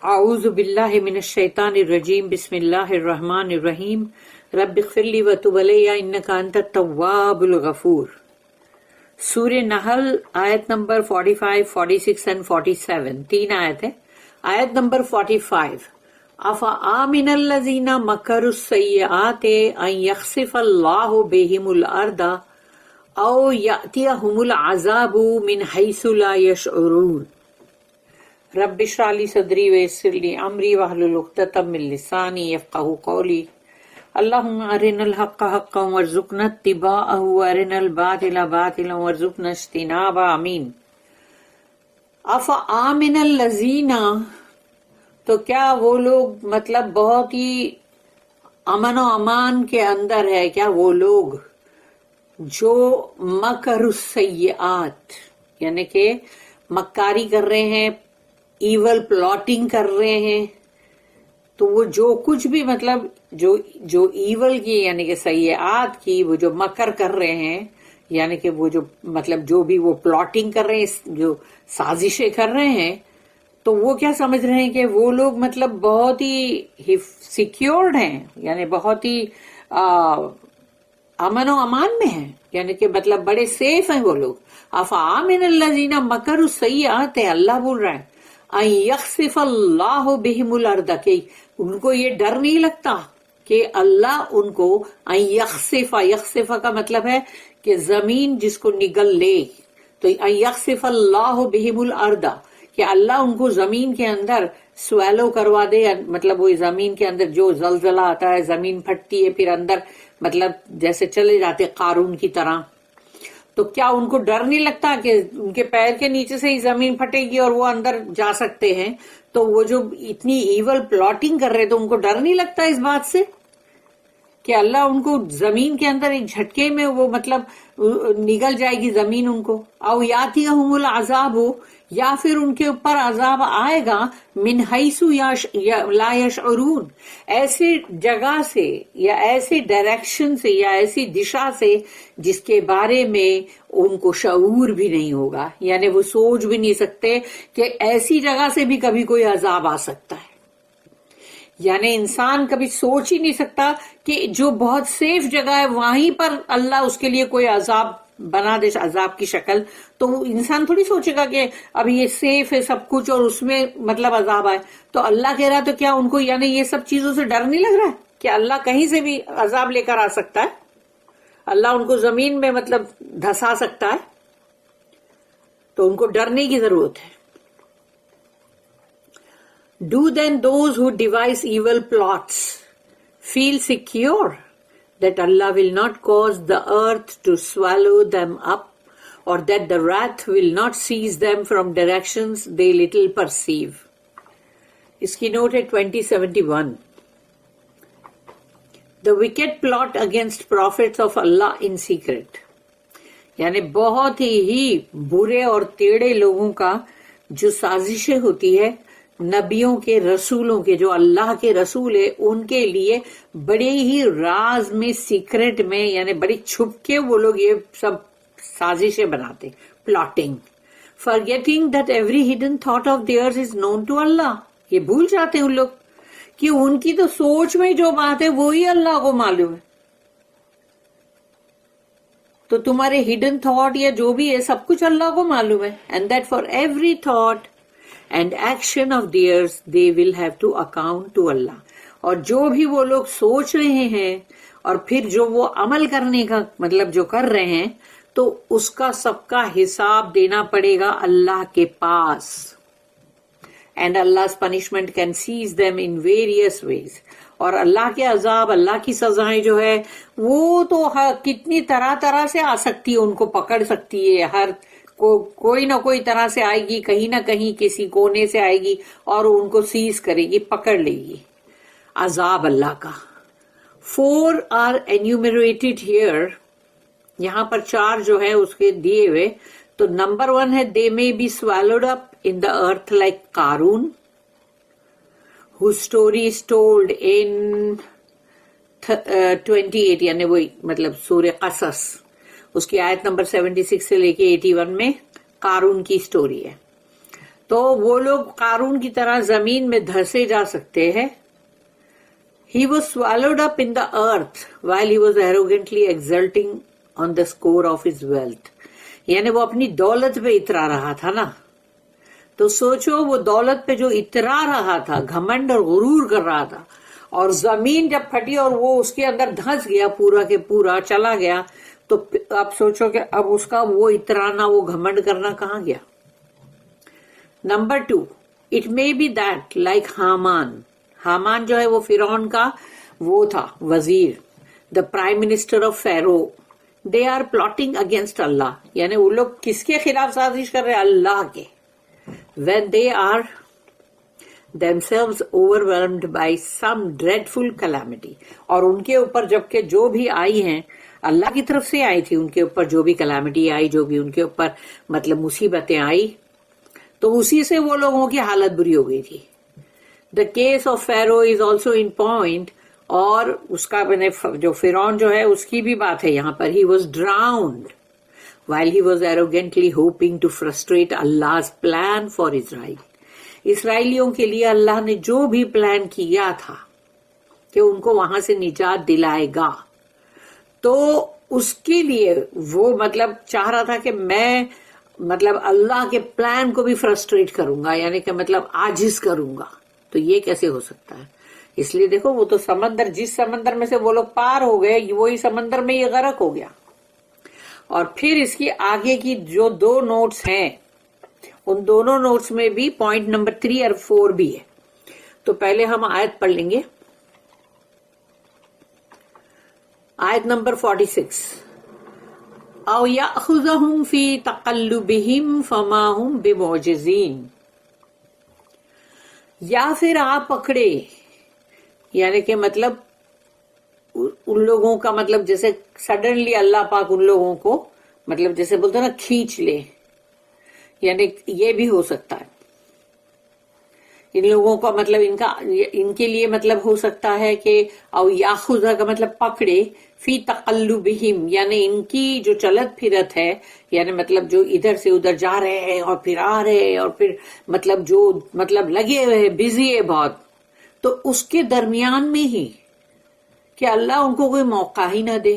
اعوذ باللہ من الشیطان الرجیم بسم اللہ الرحمن الرحیم رب اغفر لی وتب علی انک انت التواب الغفور۔ سورہ نحل آیت نمبر 45، 46 and 47، تین آیت ہے۔ آیت نمبر 45، افآمن الذین مکروا السیئات ان یخسف اللہ بہم الارض او یأتیہم العذاب من حیث لا یشعرون۔ رب اشرح لی صدری ویسر لی امری واحلل عقدۃ من لسانی یفقہوا قولی۔ اللہم ارنا الحق حقا وارزقنا اتباعہ وارنا الباطل باطلا وارزقنا اجتنابہ، آمین۔ افآمن الذین، تو کیا وہ لوگ مطلب بہت ہی امن و امان کے اندر ہے کیا وہ لوگ جو مکر السیئات یعنی کہ مکاری کر رہے ہیں، ایول پلاٹنگ کر رہے ہیں، تو وہ جو کچھ بھی مطلب جو ایول کی یعنی کہ سیئات کی وہ جو مکر کر رہے ہیں، یعنی کہ وہ جو مطلب جو بھی وہ پلاٹنگ کر رہے ہیں، جو سازشیں کر رہے ہیں، تو وہ کیا سمجھ رہے ہیں کہ وہ لوگ مطلب بہت ہی سیکیورڈ ہیں، یعنی بہت ہی امن و امان میں ہیں، یعنی کہ مطلب بڑے سیف ہیں وہ لوگ۔ افآمن الذین مکروا السیئات، اللہ بول رہا ہے ان یخسف اللہ بہم الارض، کہ ان کو یہ ڈر نہیں لگتا کہ اللہ ان کو ان یخسف، یخسف کا مطلب ہے کہ زمین جس کو نگل لے، تو ان یخسف اللہ بہم الارض کہ اللہ ان کو زمین کے اندر سویلو کروا دے، مطلب وہ زمین کے اندر جو زلزلہ آتا ہے زمین پھٹتی ہے پھر اندر مطلب جیسے چلے جاتے قارون کی طرح، تو کیا ان کو ڈر نہیں لگتا کہ ان کے پیر کے نیچے سے ہی زمین پھٹے گی اور وہ اندر جا سکتے ہیں؟ تو وہ جو اتنی ایول پلاٹنگ کر رہے تو ان کو ڈر نہیں لگتا اس بات سے کہ اللہ ان کو زمین کے اندر ایک جھٹکے میں وہ مطلب نگل جائے گی زمین ان کو، او یاتیہم العذاب، یا پھر ان کے اوپر عذاب آئے گا من حیث لا یشعرون، ایسی جگہ سے یا ایسی ڈائریکشن سے یا ایسی دشا سے جس کے بارے میں ان کو شعور بھی نہیں ہوگا، یعنی وہ سوچ بھی نہیں سکتے کہ ایسی جگہ سے بھی کبھی کوئی عذاب آ سکتا ہے۔ یعنی انسان کبھی سوچ ہی نہیں سکتا کہ جو بہت سیف جگہ ہے وہیں پر اللہ اس کے لیے کوئی عذاب بنا دے، عذاب کی شکل، تو انسان تھوڑی سوچے گا کہ اب یہ سیف ہے سب کچھ اور اس میں مطلب عذاب آئے۔ تو اللہ کہہ رہا تو کیا ان کو یعنی یہ سب چیزوں سے ڈر نہیں لگ رہا ہے کہ اللہ کہیں سے بھی عذاب لے کر آ سکتا ہے، اللہ ان کو زمین میں مطلب دھسا سکتا ہے، تو ان کو ڈرنے کی ضرورت ہے۔ Do then those who devise evil plots feel secure that Allah will not cause the earth to swallow them up, or that the wrath will not seize them from directions they little perceive? اس کی note ہے 2071۔ The wicked plot against prophets of Allah in secret، یعنی بہت ہی برے اور ٹیڑے لوگوں کا جو سازشیں ہوتی ہے نبیوں کے، رسولوں کے، جو اللہ کے رسول ہے ان کے لیے بڑے ہی راز میں، سیکرٹ میں، یعنی بڑی چھپ کے وہ لوگ یہ سب سازشیں بناتے، plotting. forgetting that every hidden thought of theirs is known to Allah، یہ بھول جاتے ہیں ان لوگ کہ ان کی تو سوچ میں جو بات ہے وہی اللہ کو معلوم ہے، تو تمہارے ہڈن تھاٹ یا جو بھی ہے سب کچھ اللہ کو معلوم ہے۔ and that for every thought and action of theirs they will have to account to Allah، اور جو بھی وہ لوگ سوچ رہے ہیں اور پھر جو وہ عمل کرنے کا مطلب جو کر رہے ہیں تو اس کا سب کا حساب دینا پڑے گا اللہ کے پاس۔ and Allah's punishment can seize them in various ways، اور اللہ کے عذاب، اللہ کی سزائیں جو ہے وہ تو کتنی طرح طرح سے آ سکتی ہے، ان کو پکڑ سکتی ہے، ہر کوئی نہ کوئی طرح سے آئے گی، کہیں نہ کہیں کسی کونے سے آئے گی اور ان کو سیز کرے گی، پکڑ لے گی عذاب اللہ کا۔ 4 are enumerated here، یہاں پر 4 جو ہے اس کے دیے ہوئے، تو نمبر 1 ہے they may be swallowed up in the earth like Qarun, whose story is told in 28، یعنی وہی مطلب سورہ قصص اس کی آیت نمبر 76 سے لے کے 81 میں قارون کی سٹوری ہے۔ تو وہ لوگ قارون کی طرح زمین میں دھسے جا سکتے ہیں. He was swallowed up in the earth while he was arrogantly exulting on the score of his wealth. یعنی وہ اپنی دولت پہ اترا رہا تھا نا. تو سوچو وہ دولت پہ جو اترا رہا تھا، گھمنڈ اور غرور کر رہا تھا، اور زمین جب پھٹی اور وہ اس کے اندر دھنس گیا، پورا کے پورا چلا گیا، تو اب سوچو کہ اب اس کا وہ اترانا، وہ گھمنڈ کرنا کہاں گیا. Number 2، it may be that like Haman جو ہے وہ فرعون کا وہ تھا وزیر، the prime minister of Pharaoh. They are plotting against اللہ، یعنی وہ لوگ کس کے خلاف سازش کر رہے؟ اللہ کے. when they are themselves overwhelmed by some dreadful calamity. اور ان کے اوپر جبکہ جو بھی آئی ہیں اللہ کی طرف سے آئی تھی، ان کے اوپر جو بھی کلامٹی آئی، جو بھی ان کے اوپر مطلب مصیبتیں آئی، تو اسی سے وہ لوگوں کی حالت بری ہو گئی تھی. The case of Pharaoh is also in point. اور اس کا جو فرعون جو ہے اس کی بھی بات ہے یہاں پر. He was drowned while he was arrogantly hoping to frustrate Allah's plan for Israel. اسرائیلیوں کے لیے اللہ نے جو بھی پلان کیا تھا کہ ان کو وہاں سے نجات دلائے گا، تو اس کے لیے وہ مطلب چاہ رہا تھا کہ میں مطلب اللہ کے پلان کو بھی فرسٹریٹ کروں گا، یعنی کہ مطلب عاجز کروں گا. تو یہ کیسے ہو سکتا ہے؟ اس لیے دیکھو وہ تو سمندر، جس سمندر میں سے وہ لوگ پار ہو گئے، وہی سمندر میں یہ غرق ہو گیا. اور پھر اس کی آگے کی جو 2 نوٹس ہیں، ان دونوں نوٹس میں بھی پوائنٹ نمبر 3 اور 4 بھی ہے. تو پہلے ہم آیت پڑھ لیں گے. آیت نمبر 46، او یاخذہم فی تقلبہم فما ہم بمعجزین. یا پھر آپ پکڑے، یعنی کہ مطلب ان لوگوں کا مطلب جیسے سڈنلی اللہ پاک ان لوگوں کو مطلب جیسے بولتے ہیں نا کھینچ لے، یعنی یہ بھی ہو سکتا ہے. ان لوگوں کا مطلب ان کے لیے مطلب ہو سکتا ہے کہ او یاخذ کا مطلب پکڑے، فی تقلبہم یعنی ان کی جو چلت پھرت ہے، یعنی مطلب جو ادھر سے ادھر جا رہے ہیں اور پھر آ رہے ہیں اور پھر مطلب جو مطلب لگے ہوئے ہیں، بزی ہے بہت، تو اس کے درمیان میں ہی کہ اللہ ان کو کوئی موقع ہی نہ دے.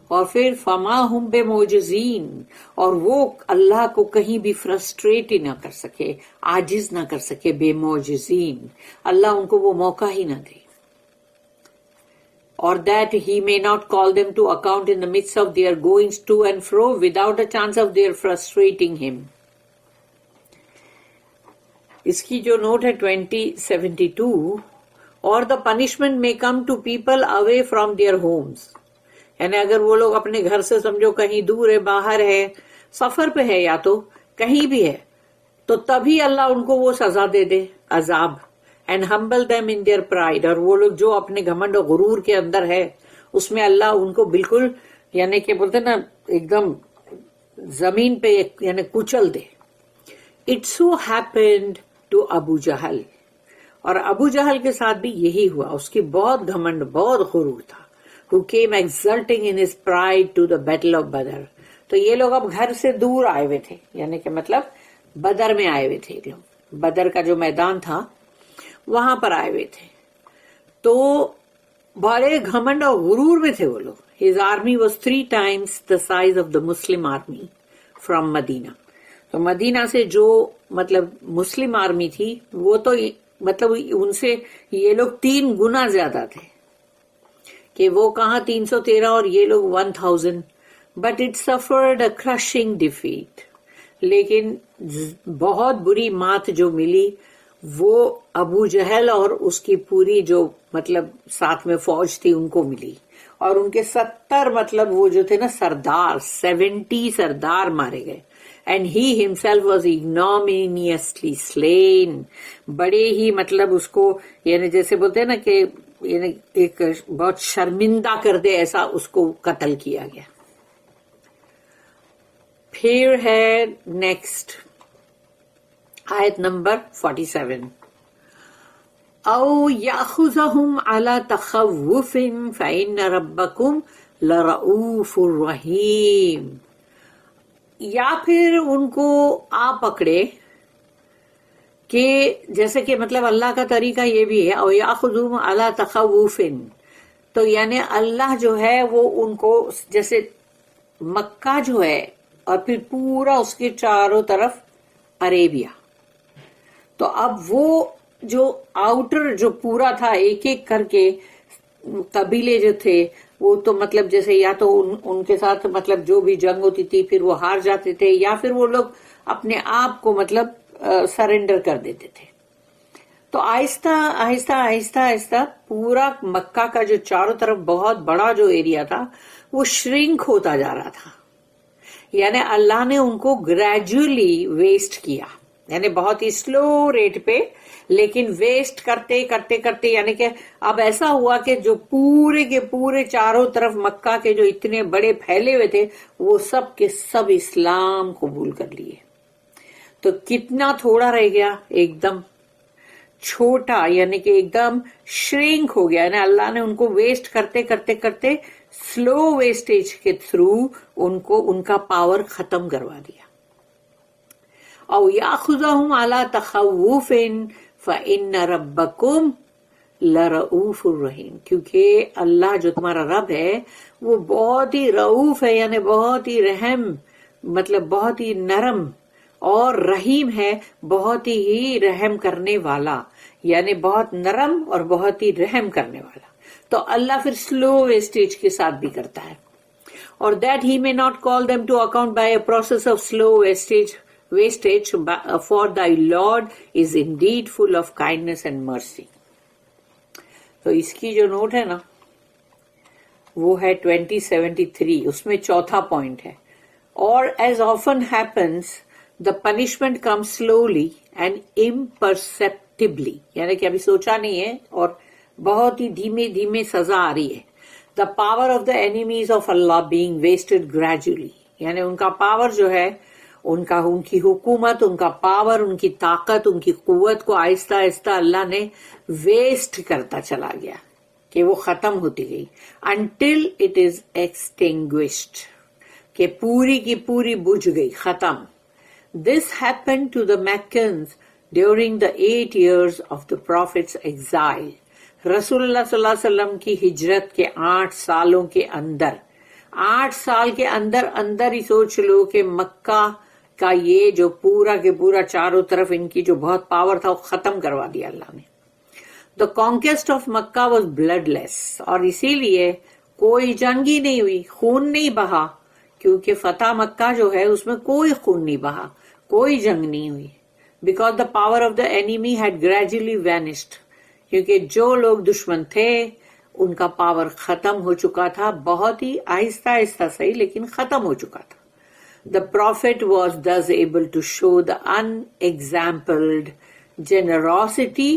اور پھر فما ہم بمعجزین، اور وہ اللہ کو کہیں بھی فرسٹریٹ ہی نہ کر سکے، عاجز نہ کر سکے. بے معجزین، اللہ ان کو وہ موقع ہی نہ دے. اور that he may not call them to account in the midst of their goings to and fro without a chance of their frustrating him. اس کی جو نوٹ ہے 2072، اور the punishment may come to people away from their homes. یعنی اگر وہ لوگ اپنے گھر سے سمجھو کہیں دور ہے، باہر ہے، سفر پہ ہے، یا تو کہیں بھی ہے، تو تبھی اللہ ان کو وہ سزا دے دے، عذاب. And humble them in their pride. اور وہ لوگ جو اپنے گھمنڈ و غرور کے اندر ہے، اس میں اللہ ان کو بالکل یعنی کہ بولتے نا ایک دم زمین پہ یعنی کچل دے. It so happened to ابو جہل. اور ابو جہل کے ساتھ بھی یہی ہوا، اس کی بہت گھمنڈ، بہت غرور تھا. Who came exulting in his pride to the battle of Badr. تو یہ لوگ اب گھر سے دور آئے ہوئے تھے، یعنی کہ مطلب بدر میں آئے ہوئے تھے لوگ، بدر کا جو میدان تھا وہاں پر آئے ہوئے تھے. تو بڑے گھمنڈ اور غرور میں تھے وہ لوگ. His army was 3 times the size of the Muslim army from Medina. تو مدینہ سے جو مطلب مسلم آرمی تھی وہ تو مطلب ان سے یہ لوگ 3 گنا زیادہ تھے، کہ وہ کہاں 313 اور یہ لوگ 1000. But it suffered a crushing defeat. لیکن بہت بری مات جو ملی وہ ابو جہل اور اس کی پوری جو مطلب ساتھ میں فوج تھی ان کو ملی. اور ان کے 70 مطلب وہ جو تھے نا سردار، 70 سردار مارے گئے. And he himself was ignominiously slain. بڑے ہی مطلب اس کو یعنی جیسے بولتے ہیں نا کہ یعنی ایک بہت شرمندہ کر دے ایسا اس کو قتل کیا گیا. پھر ہے نیکسٹ آیت نمبر 47، او یاخذہم علی تخوف فإن ربکم لرؤوف الرحیم. یا پھر ان کو آ پکڑے، کہ جیسے کہ مطلب اللہ کا طریقہ یہ بھی ہے او یاخذوہم علی تخوف، تو یعنی اللہ جو ہے وہ ان کو جیسے مکہ جو ہے اور پھر پورا اس کے چاروں طرف عربیہ، تو اب وہ جو آؤٹر جو پورا تھا ایک ایک کر کے قبیلے جو تھے وہ تو مطلب جیسے یا تو ان کے ساتھ مطلب جو بھی جنگ ہوتی تھی پھر وہ ہار جاتے تھے، یا پھر وہ لوگ اپنے آپ کو مطلب سرنڈر کر دیتے تھے. تو آہستہ آہستہ آہستہ آہستہ پورا مکہ کا جو چاروں طرف بہت بڑا جو ایریا تھا وہ شرنک ہوتا جا رہا تھا، یعنی اللہ نے ان کو گریجولی ویسٹ کیا، یعنی بہت ہی سلو ریٹ پہ، لیکن ویسٹ کرتے کرتے کرتے یعنی کہ اب ایسا ہوا کہ جو پورے کے پورے چاروں طرف مکہ کے جو اتنے بڑے پھیلے ہوئے تھے وہ سب کے سب اسلام قبول کر لیے. تو کتنا تھوڑا رہ گیا، ایک دم چھوٹا، یعنی کہ ایک دم شرنک ہو گیا، یعنی اللہ نے ان کو ویسٹ کرتے کرتے کرتے سلو ویسٹیج کے تھرو ان کو ان کا پاور ختم کروا دیا. او یاخذہم علی تخوف فإن ربکم لرؤوف الرحیم، کیونکہ اللہ جو تمہارا رب ہے وہ بہت ہی رؤوف ہے، یعنی بہت ہی رحم، مطلب بہت ہی نرم، اور رحیم ہے، بہت ہی رحم کرنے والا، یعنی بہت نرم اور بہت ہی رحم کرنے والا. تو اللہ پھر سلو ویسٹیج کے ساتھ بھی کرتا ہے. اور that he may not call them to account by a process of slow wastage, for thy Lord is indeed full of kindness and mercy. تو اس کی جو نوٹ ہے نا وہ ہے 2073، اس میں چوتھا پوائنٹ ہے. اور as often happens the punishment comes slowly and imperceptibly، یعنی کہ ابھی سوچا نہیں ہے اور بہت ہی دھیمے دھیمے سزا آ رہی ہے. The power of the enemies of Allah being wasted gradually، یعنی ان کا پاور جو ہے، ان کی حکومت، ان کا پاور، ان کی طاقت، ان کی قوت کو آہستہ آہستہ اللہ نے ویسٹ کرتا چلا گیا کہ وہ ختم ہوتی گئی. until it is extinguished، کہ پوری کی پوری بجھ گئی، ختم. This happened to the Meccans during the 8 years of the Prophet's exile. رسول اللہ صلی اللہ علیہ وسلم کی ہجرت کے 8 سالوں کے اندر، 8 سال کے اندر اندر ہی سوچ لو کہ مکہ کا یہ جو پورا کے پورا چاروں طرف ان کی جو بہت پاور تھا وہ ختم کروا دیا اللہ نے. The conquest of Makkah was bloodless، اور اسی لیے کوئی جنگ ہی نہیں ہوئی، خون نہیں بہا، کیونکہ فتح مکہ جو ہے اس میں کوئی خون نہیں بہا، کوئی جنگ نہیں ہوئی. Because the power of the enemy had gradually vanished، کیونکہ جو لوگ دشمن تھے ان کا پاور ختم ہو چکا تھا، بہت ہی آہستہ آہستہ صحیح لیکن ختم ہو چکا تھا. The prophet was thus able to show the unexampled generosity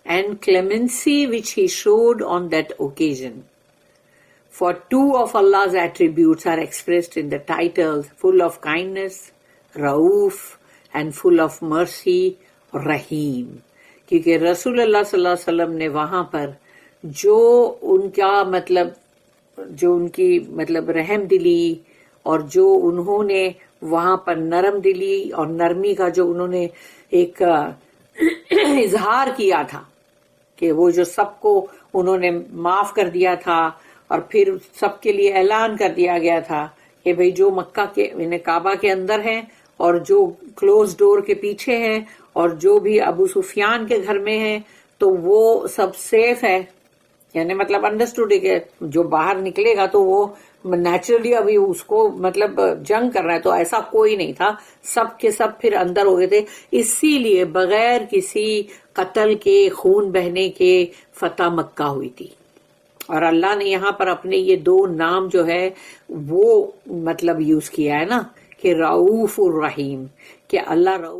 and clemency which he showed on that occasion. For 2 of Allah's attributes are expressed in the titles full of kindness, Rauf, and full of mercy, Rahim. کیونکہ رسول اللہ صلی اللہ علیہ وسلم نے وہاں پر جو ان کا مطلب جو ان کی مطلب رحم دلی اور جو انہوں نے وہاں پر نرم دلی اور نرمی کا جو انہوں نے ایک اظہار کیا تھا کہ وہ جو سب کو انہوں نے معاف کر دیا تھا، اور پھر سب کے لیے اعلان کر دیا گیا تھا کہ بھئی جو مکہ کے یعنی کعبہ کے اندر ہیں اور جو کلوز ڈور کے پیچھے ہیں اور جو بھی ابو سفیان کے گھر میں ہیں تو وہ سب سیف ہے، یعنی مطلب انڈرسٹوڈ ہے کہ جو باہر نکلے گا تو وہ نیچرلی ابھی اس کو مطلب جنگ کر رہا ہے، تو ایسا کوئی نہیں تھا، سب کے سب پھر اندر ہو گئے تھے. اسی لیے بغیر کسی قتل کے، خون بہنے کے فتح مکہ ہوئی تھی. اور اللہ نے یہاں پر اپنے یہ 2 نام جو ہے وہ مطلب یوز کیا ہے نا کہ رؤوف الرحیم، کہ اللہ رؤوف